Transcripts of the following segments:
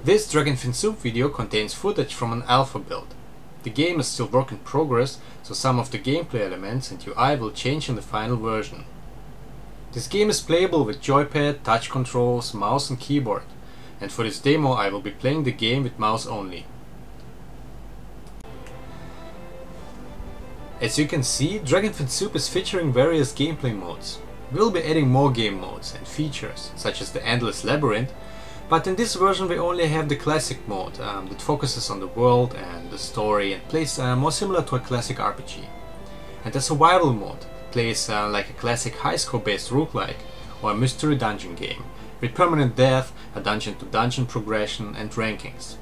This Dragonfin Soup video contains footage from an alpha build. The game is still work in progress, so some of the gameplay elements and UI will change in the final version. This game is playable with joypad, touch controls, mouse and keyboard, and for this demo I will be playing the game with mouse only. As you can see, Dragonfin Soup is featuring various gameplay modes. We will be adding more game modes and features, such as the Endless Labyrinth, but in this version we only have the classic mode that focuses on the world and the story and plays more similar to a classic RPG. And the survival mode plays like a classic high score based roguelike or a mystery dungeon game, with permanent death, a dungeon to dungeon progression and rankings.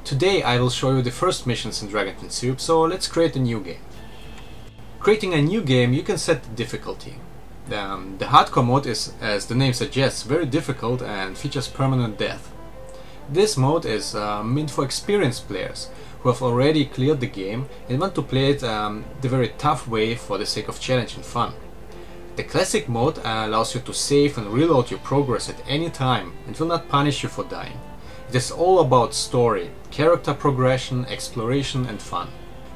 Today I will show you the first missions in Dragonfin Soup, so let's create a new game. Creating a new game, you can set the difficulty. The hardcore mode is, as the name suggests, very difficult and features permanent death. This mode is meant for experienced players who have already cleared the game and want to play it the very tough way for the sake of challenge and fun. The classic mode allows you to save and reload your progress at any time and will not punish you for dying. It is all about story, character progression, exploration and fun.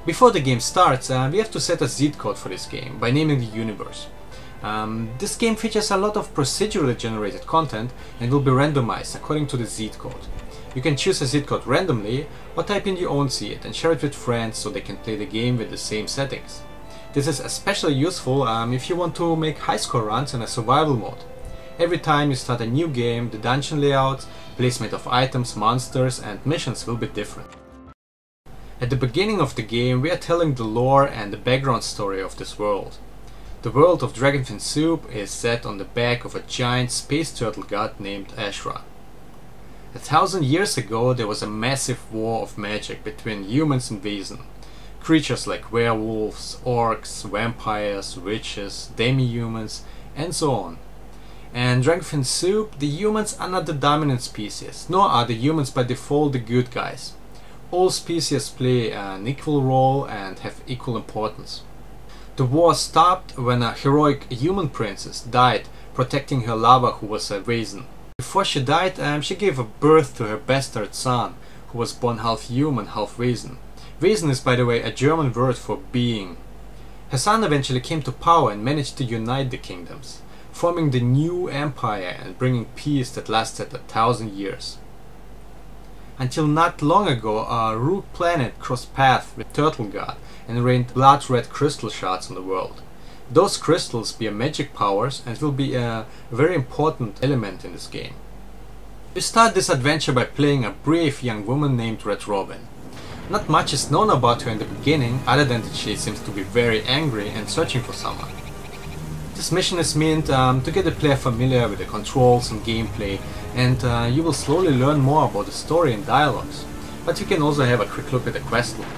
Before the game starts, we have to set a Z code for this game by naming the universe. This game features a lot of procedurally generated content and will be randomized according to the Z code. You can choose a Z code randomly or type in your own seed and share it with friends so they can play the game with the same settings. This is especially useful if you want to make high score runs in a survival mode. Every time you start a new game, the dungeon layouts, placement of items, monsters and missions will be different. At the beginning of the game we are telling the lore and the background story of this world. The world of Dragonfin Soup is set on the back of a giant space turtle god named Ashra. 1,000 years ago there was a massive war of magic between humans and Wesen. Creatures like werewolves, orcs, vampires, witches, demi-humans and so on. And Dragonfin Soup, the humans are not the dominant species, nor are the humans by default the good guys. All species play an equal role and have equal importance. The war stopped when a heroic human princess died protecting her lover who was a Wesen. Before she died, she gave birth to her bastard son, who was born half human, half Wesen. Wesen is, by the way, a German word for being. Her son eventually came to power and managed to unite the kingdoms, forming the new empire and bringing peace that lasted 1,000 years. Until not long ago, a rogue planet crossed paths with Turtle God and rained blood-red crystal shards on the world. Those crystals bear magic powers and will be a very important element in this game. We start this adventure by playing a brave young woman named Red Robin. Not much is known about her in the beginning, other than that she seems to be very angry and searching for someone. This mission is meant to get the player familiar with the controls and gameplay, and you will slowly learn more about the story and dialogues, but you can also have a quick look at the quest log.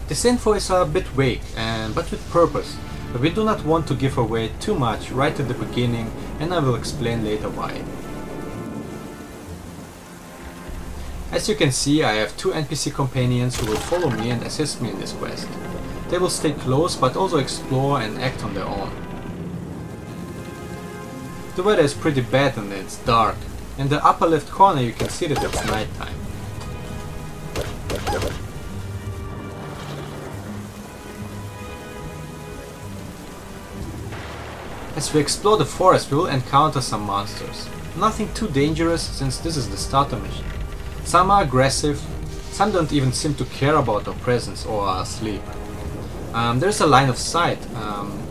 This info is a bit vague, but with purpose, but we do not want to give away too much right at the beginning, and I will explain later why. As you can see, I have two NPC companions who will follow me and assist me in this quest. They will stay close but also explore and act on their own. The weather is pretty bad and it's dark. In the upper left corner you can see that it's nighttime. As we explore the forest we will encounter some monsters. Nothing too dangerous since this is the starter mission. Some are aggressive, some don't even seem to care about our presence or are asleep. There's a line of sight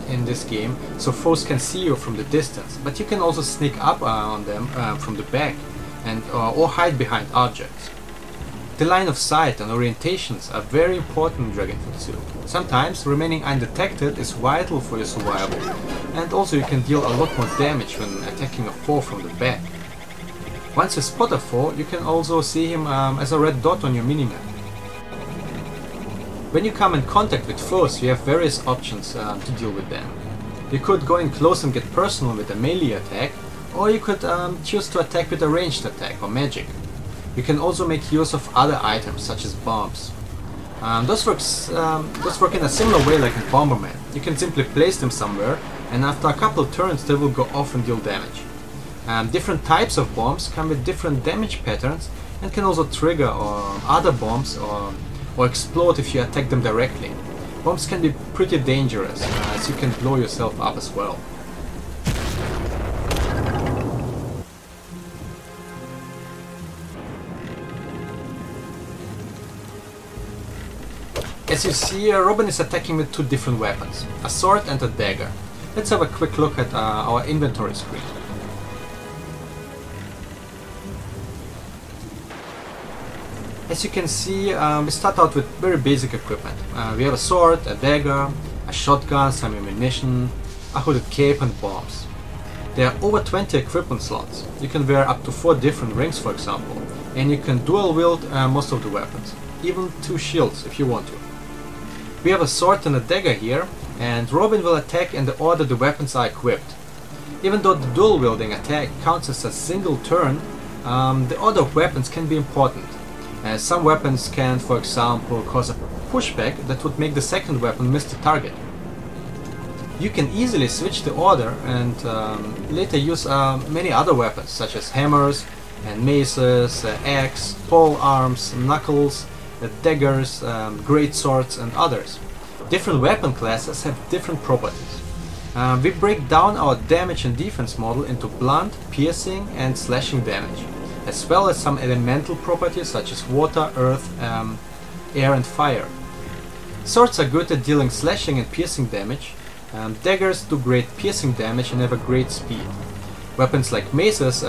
in this game, so foes can see you from the distance, but you can also sneak up on them from the back and or hide behind objects. The line of sight and orientations are very important in Dragonfin Soup. Sometimes remaining undetected is vital for your survival, and also you can deal a lot more damage when attacking a foe from the back. Once you spot a foe, you can also see him as a red dot on your minimap. When you come in contact with foes, you have various options to deal with them. You could go in close and get personal with a melee attack, or you could choose to attack with a ranged attack or magic. You can also make use of other items such as bombs. Those work in a similar way like in Bomberman. You can simply place them somewhere, and after a couple turns they will go off and deal damage. Different types of bombs come with different damage patterns and can also trigger other bombs or explode if you attack them directly. Bombs can be pretty dangerous, as you can blow yourself up as well. As you see, Robin is attacking with two different weapons, a sword and a dagger. Let's have a quick look at our inventory screen. As you can see, we start out with very basic equipment. We have a sword, a dagger, a shotgun, some ammunition, a hooded cape and bombs. There are over 20 equipment slots. You can wear up to 4 different rings, for example, and you can dual wield most of the weapons, even 2 shields if you want to. We have a sword and a dagger here, and Robin will attack in the order the weapons are equipped. Even though the dual wielding attack counts as a single turn, the order of weapons can be important. Some weapons can, for example, cause a pushback that would make the second weapon miss the target. You can easily switch the order and later use many other weapons such as hammers and maces, axe, pole arms, knuckles, daggers, great swords and others. Different weapon classes have different properties. We break down our damage and defense model into blunt, piercing and slashing damage, as well as some elemental properties such as water, earth, air and fire. Swords are good at dealing slashing and piercing damage. Daggers do great piercing damage and have a great speed. Weapons like maces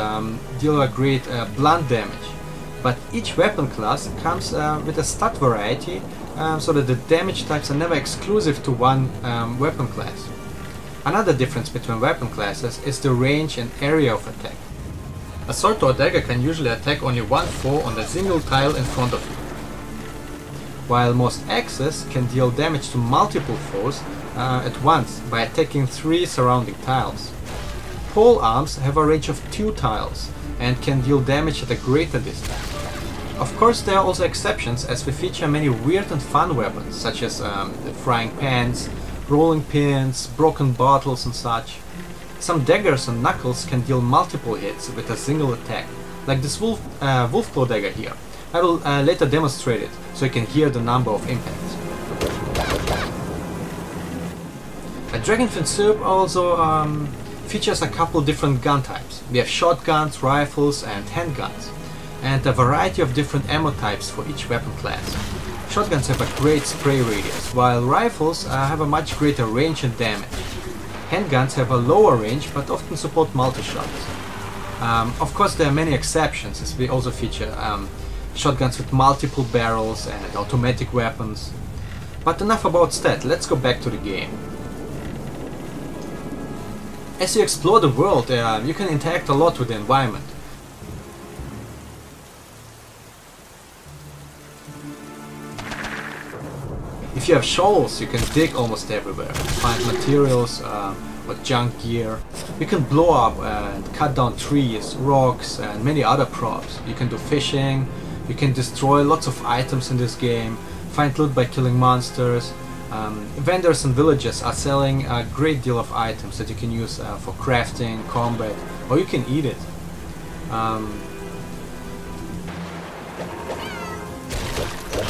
deal a great blunt damage. But each weapon class comes with a stat variety, so that the damage types are never exclusive to one weapon class. Another difference between weapon classes is the range and area of attack. A sword or dagger can usually attack only one foe on the single tile in front of you, while most axes can deal damage to multiple foes at once by attacking 3 surrounding tiles. Pole arms have a range of 2 tiles and can deal damage at a greater distance. Of course, there are also exceptions, as we feature many weird and fun weapons such as the frying pans, rolling pins, broken bottles and such. Some daggers and knuckles can deal multiple hits with a single attack, like this wolf-claw dagger here. I will later demonstrate it, so you can hear the number of impacts. A Dragonfin Soup also features a couple different gun types. We have shotguns, rifles and handguns, and a variety of different ammo types for each weapon class. Shotguns have a great spray radius, while rifles have a much greater range and damage. Handguns have a lower range but often support multi-shots. Of course, there are many exceptions, as we also feature shotguns with multiple barrels and automatic weapons. But enough about that, let's go back to the game. As you explore the world, you can interact a lot with the environment. If you have shovels, you can dig almost everywhere, find materials or junk gear. You can blow up and cut down trees, rocks and many other props. You can do fishing, you can destroy lots of items in this game, find loot by killing monsters. Vendors and villagers are selling a great deal of items that you can use for crafting, combat, or you can eat it.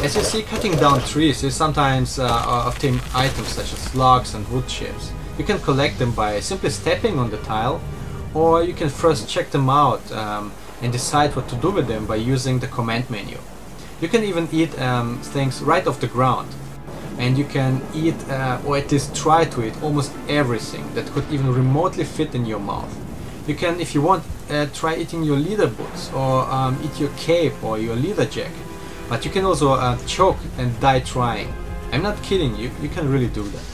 As you see, cutting down trees, you sometimes obtain items such as logs and wood chips. You can collect them by simply stepping on the tile, or you can first check them out and decide what to do with them by using the command menu. You can even eat things right off the ground. And you can eat, or at least try to eat, almost everything that could even remotely fit in your mouth. You can, if you want, try eating your leather boots, or eat your cape or your leather jacket. But you can also choke and die trying. I'm not kidding you, you can really do that.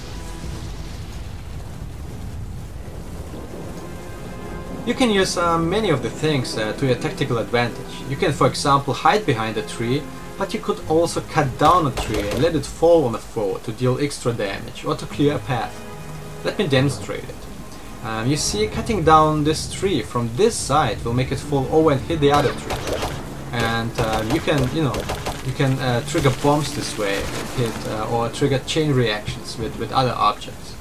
You can use many of the things to your tactical advantage. You can, for example, hide behind a tree, but you could also cut down a tree and let it fall on a foe to deal extra damage or to clear a path. Let me demonstrate it. You see, cutting down this tree from this side will make it fall over and hit the other tree. And you can, You can trigger bombs this way, or trigger chain reactions with other objects.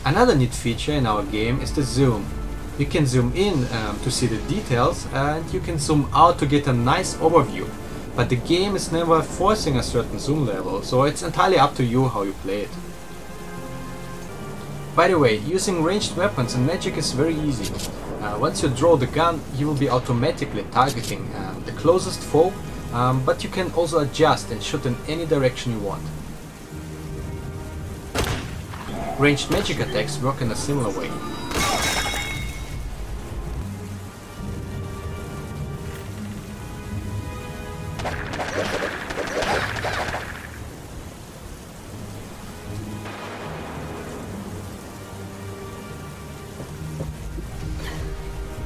Another neat feature in our game is the zoom. You can zoom in to see the details, and you can zoom out to get a nice overview. But the game is never forcing a certain zoom level, so it's entirely up to you how you play it. By the way, using ranged weapons and magic is very easy. Once you draw the gun, you will be automatically targeting the closest foe, but you can also adjust and shoot in any direction you want. Ranged magic attacks work in a similar way.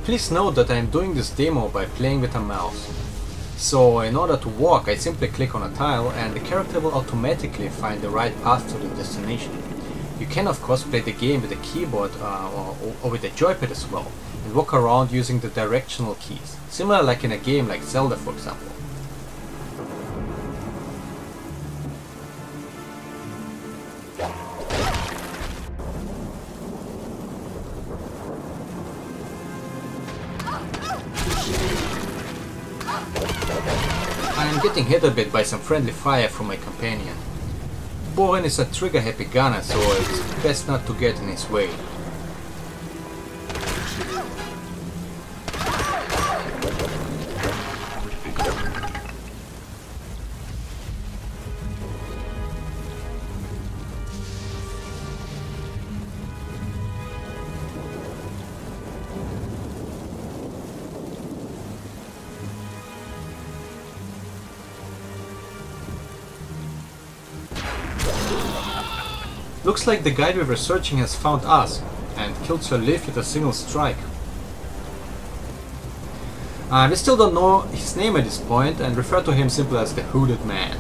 Please note that I am doing this demo by playing with a mouse. So in order to walk, I simply click on a tile and the character will automatically find the right path to the destination. You can of course play the game with a keyboard or with a joypad as well, and walk around using the directional keys, similar like in a game like Zelda for example. I am getting hit a bit by some friendly fire from my companion. Boren is a trigger-happy gunner, so it's best not to get in his way. Looks like the guy we were searching has found us and killed Sir Liv with a single strike. We still don't know his name at this point and refer to him simply as the Hooded Man.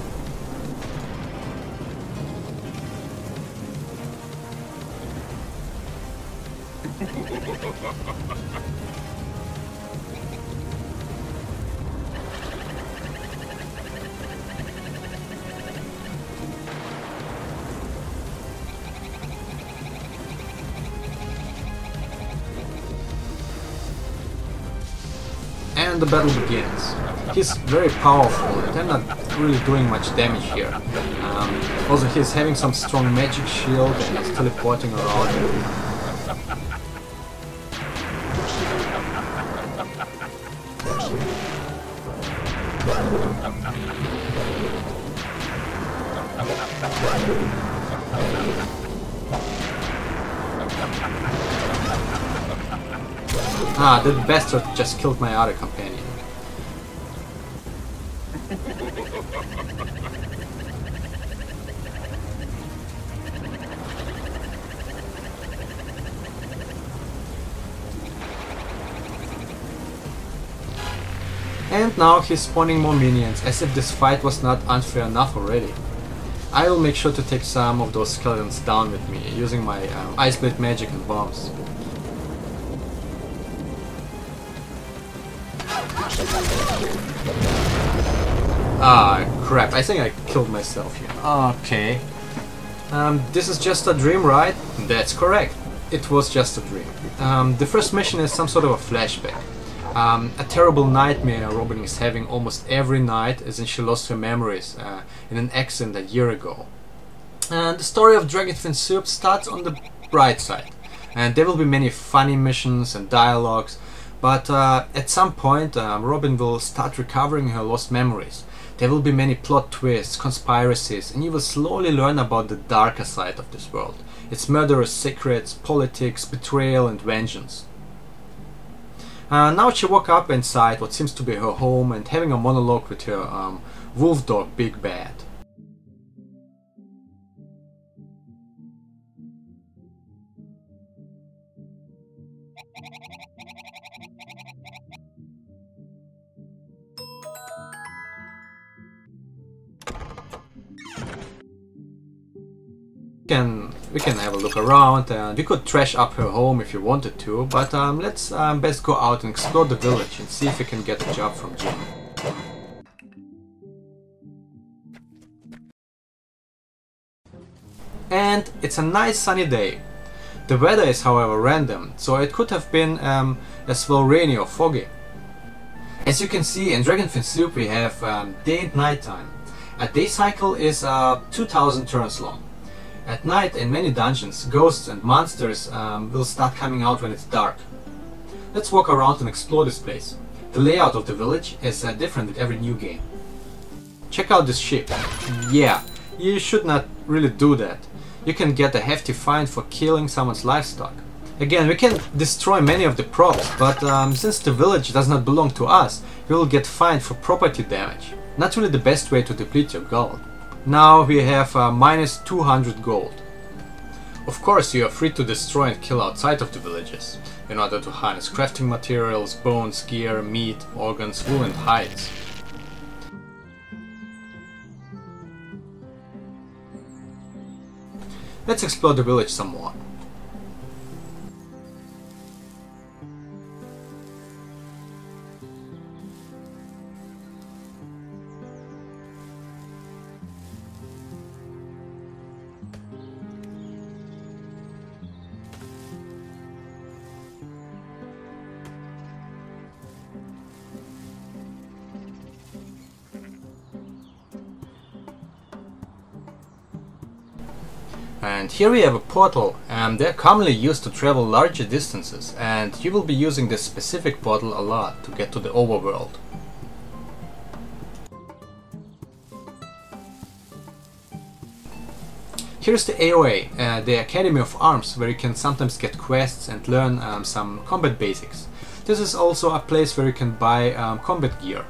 And the battle begins. He's very powerful and I'm not really doing much damage here. Also he's having some strong magic shield and he's teleporting around. Ah, that bastard just killed my other companion. And now he's spawning more minions, as if this fight was not unfair enough already. I will make sure to take some of those skeletons down with me, using my Ice Blade magic and bombs. Ah, crap, I think I killed myself here. Okay. This is just a dream, right? That's correct. It was just a dream. The first mission is some sort of a flashback. A terrible nightmare Robin is having almost every night since she lost her memories in an accident a year ago. And the story of Dragonfin Soup starts on the bright side. And there will be many funny missions and dialogues, but at some point Robin will start recovering her lost memories. There will be many plot twists, conspiracies, and you will slowly learn about the darker side of this world. Its murderous secrets, politics, betrayal and vengeance. Now she woke up inside what seems to be her home and having a monologue with her wolf dog Big Bad. We can have a look around and we could trash up her home if you wanted to, but let's best go out and explore the village and see if we can get a job from Jim. and it's a nice sunny day. The weather is however random, so it could have been as well rainy or foggy. As you can see, in Dragonfin Soup we have day and night time. A day cycle is 2000 turns long. At night, in many dungeons, ghosts and monsters will start coming out when it's dark. Let's walk around and explore this place. The layout of the village is different with every new game. Check out this ship. Yeah, you should not really do that. You can get a hefty fine for killing someone's livestock. Again, we can destroy many of the props, but since the village does not belong to us, we will get fined for property damage. Not really the best way to deplete your gold. Now we have minus 200 gold. Of course, you are free to destroy and kill outside of the villages, in order to harness crafting materials, bones, gear, meat, organs, wool and hides. Let's explore the village some more. And here we have a portal, and they're commonly used to travel larger distances, and you will be using this specific portal a lot to get to the overworld. Here's the AOA, the Academy of Arms, where you can sometimes get quests and learn some combat basics. This is also a place where you can buy combat gear.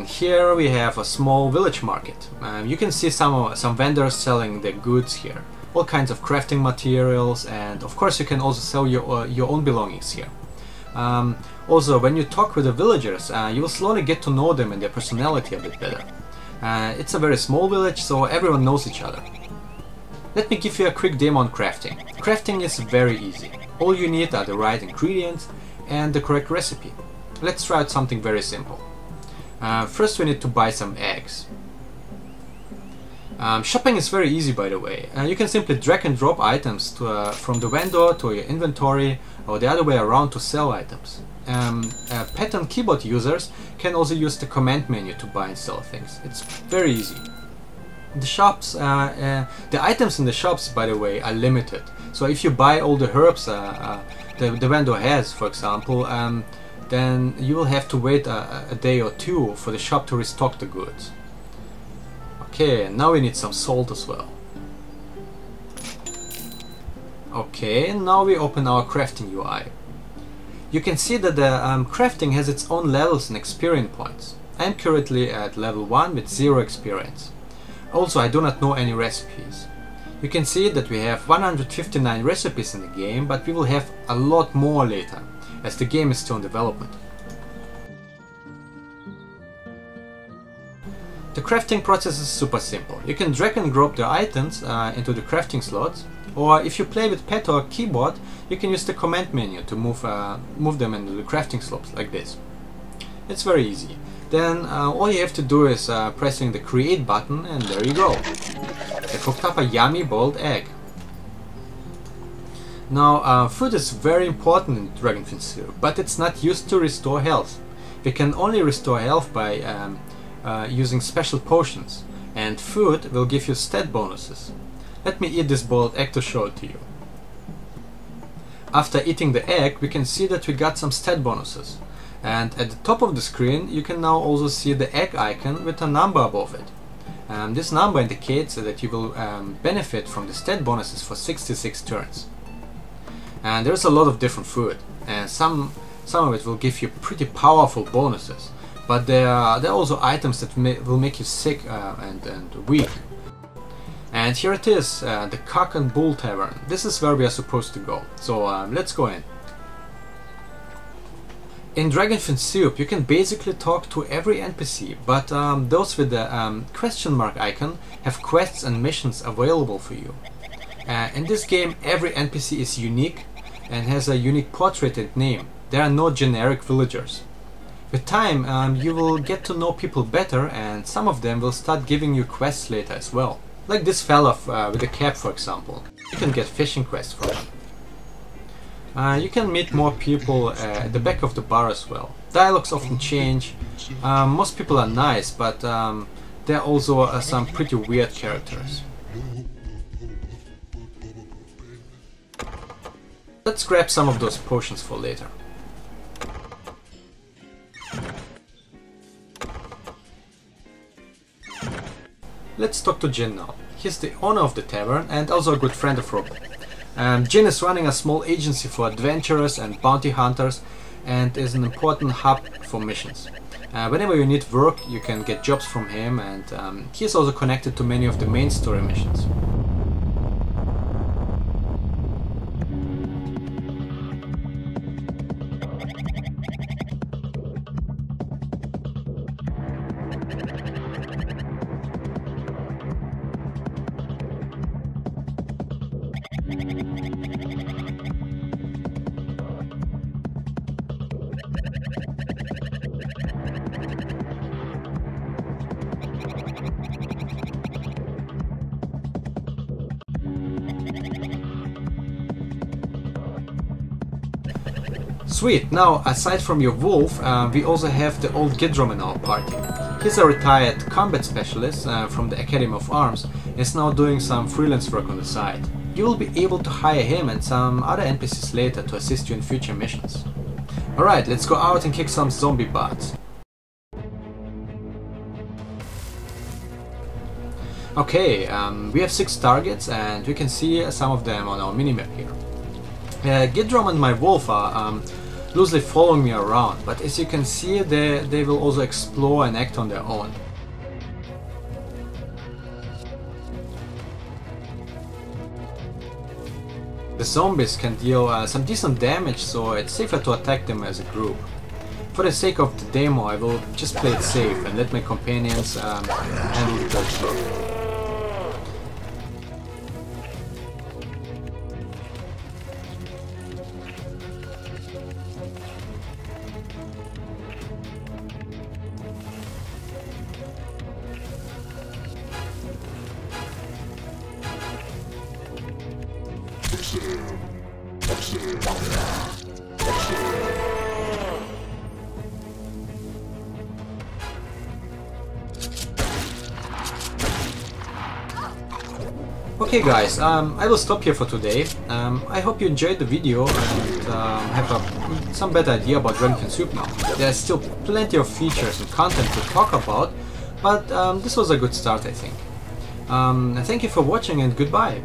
Here we have a small village market. You can see some vendors selling their goods here. All kinds of crafting materials, and of course you can also sell your own belongings here. Also, when you talk with the villagers, you will slowly get to know them and their personality a bit better. It's a very small village, so everyone knows each other. Let me give you a quick demo on crafting. Crafting is very easy. All you need are the right ingredients and the correct recipe. Let's try out something very simple. First we need to buy some eggs. Shopping is very easy, by the way. You can simply drag and drop items from the vendor to your inventory, or the other way around to sell items. Pattern keyboard users can also use the command menu to buy and sell things. It's very easy. The shops, the items in the shops, by the way, are limited. So if you buy all the herbs the vendor has, for example, then you will have to wait a day or two for the shop to restock the goods. Okay, now we need some salt as well. Okay, now we open our crafting UI. You can see that the crafting has its own levels and experience points. I am currently at level 1 with 0 experience. Also, I do not know any recipes. You can see that we have 159 recipes in the game, but we will have a lot more later, as the game is still in development. The crafting process is super simple. You can drag and drop the items into the crafting slots, or if you play with pad or keyboard, you can use the command menu to move them into the crafting slots, like this. It's very easy. Then all you have to do is pressing the create button, and there you go. I cooked up a yummy boiled egg. Now, food is very important in Dragonfin Soup, but it's not used to restore health. We can only restore health by using special potions, and food will give you stat bonuses. Let me eat this boiled egg to show it to you. After eating the egg, we can see that we got some stat bonuses. And at the top of the screen, you can now also see the egg icon with a number above it. This number indicates that you will benefit from the stat bonuses for 66 turns. And there's a lot of different food, and some of it will give you pretty powerful bonuses, but there are also items that will make you sick and weak. And here it is, the Cock and Bull Tavern. This is where we are supposed to go, so let's go in. In Dragonfin Soup you can basically talk to every NPC, but those with the question mark icon have quests and missions available for you. In this game, every NPC is unique and has a unique portrait and name. There are no generic villagers. With time, you will get to know people better, and some of them will start giving you quests later as well. Like this fella with a cap, for example. You can get fishing quests from him. You can meet more people at the back of the bar as well. Dialogues often change. Most people are nice, but there are also some pretty weird characters. Let's grab some of those potions for later. Let's talk to Jin now. He's the owner of the tavern and also a good friend of Robert. Jin is running a small agency for adventurers and bounty hunters and is an important hub for missions. Whenever you need work, you can get jobs from him, and he is also connected to many of the main story missions. Sweet, now aside from your wolf, we also have the old Gidrom in our party. He's a retired combat specialist from the Academy of Arms and is now doing some freelance work on the side. You will be able to hire him and some other NPCs later to assist you in future missions. Alright, let's go out and kick some zombie butts. Okay, we have 6 targets and we can see some of them on our minimap here. Gidrom and my wolf are loosely following me around, but as you can see, they will also explore and act on their own. The zombies can deal some decent damage, so it's safer to attack them as a group. For the sake of the demo, I will just play it safe and let my companions handle the dirt stuff. Okay guys, I will stop here for today. I hope you enjoyed the video and have some better idea about Dragon Soup now. There's still plenty of features and content to talk about, but this was a good start, I think. Thank you for watching and goodbye.